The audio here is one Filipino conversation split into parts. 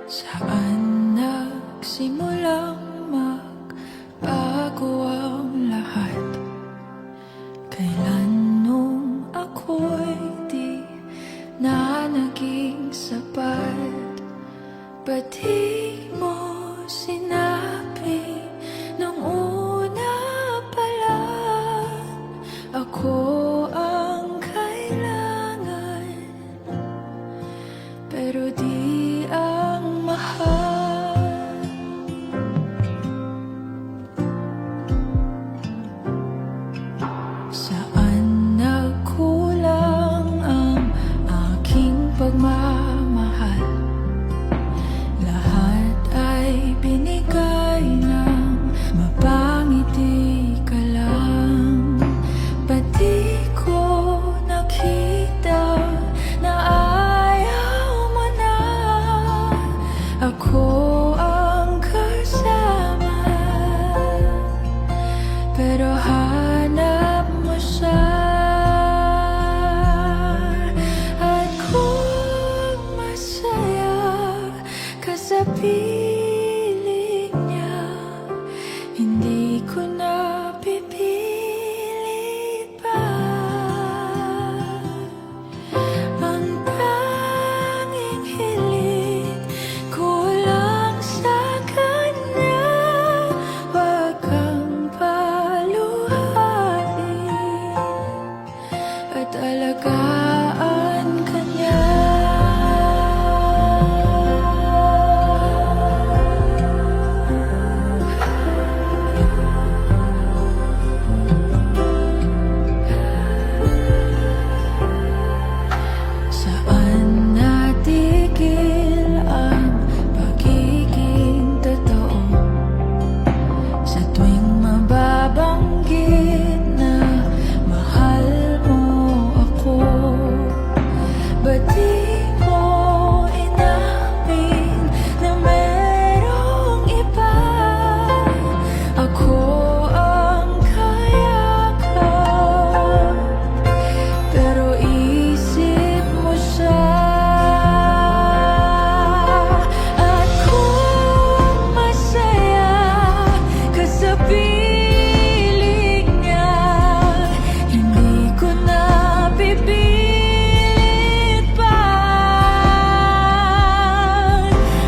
Saan nagsimulang magbago ang lahat? Kailan nung ako'y di na naging sapat? Ba't di mo sinabi nung una pa lang ako ang kailangan, pero di ang mahal? Saan nagkulang ang aking pagmamahal? Lahat ay binigay ng mapangiti ka lang. Ba't di ko nakita na ayaw mo na ako ang kasama? Pero hanap mo siya, at kung masaya ka sa piling niya, hindi ko na pipilit pa. Ang tanging hiling ko lang sa kanya, wag kang paluhain at alagaan ka niya. Saan natigil ang pagiging totoo? Sa tuwing mababanggit na mahal mo ako, ba't di mo inamin na merong iba? Ako ang kayakap, pero isip mo siya. At kung masaya ka sa piling niya, hindi ko na pipilit pa.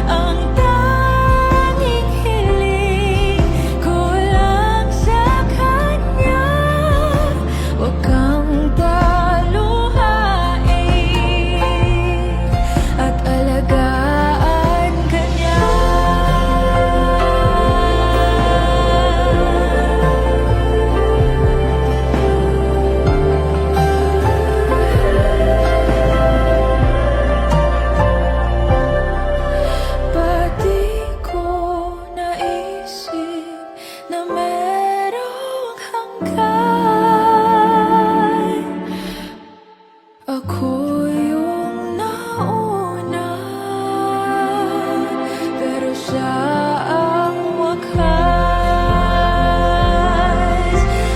Ang tanging hiling ko lang sa kanya, wag kang paluhain at alagaan ka niya. Ba't di ko naisip na merong hanggan? Ako yung nauna, pero siya ang wakas.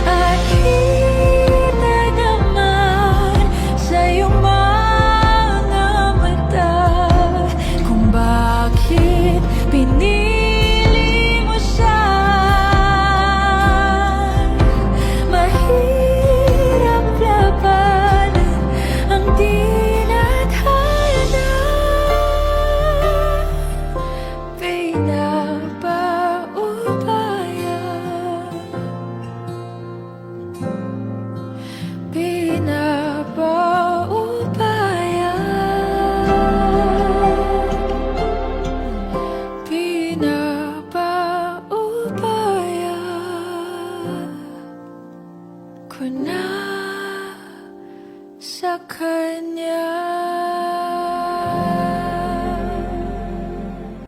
At kita naman sa iyong mga mata kung bakit pinili mo siya. Mahirap labanan ang tinadhana. Pinapaubaya, pinapaubaya ko na sa kanya.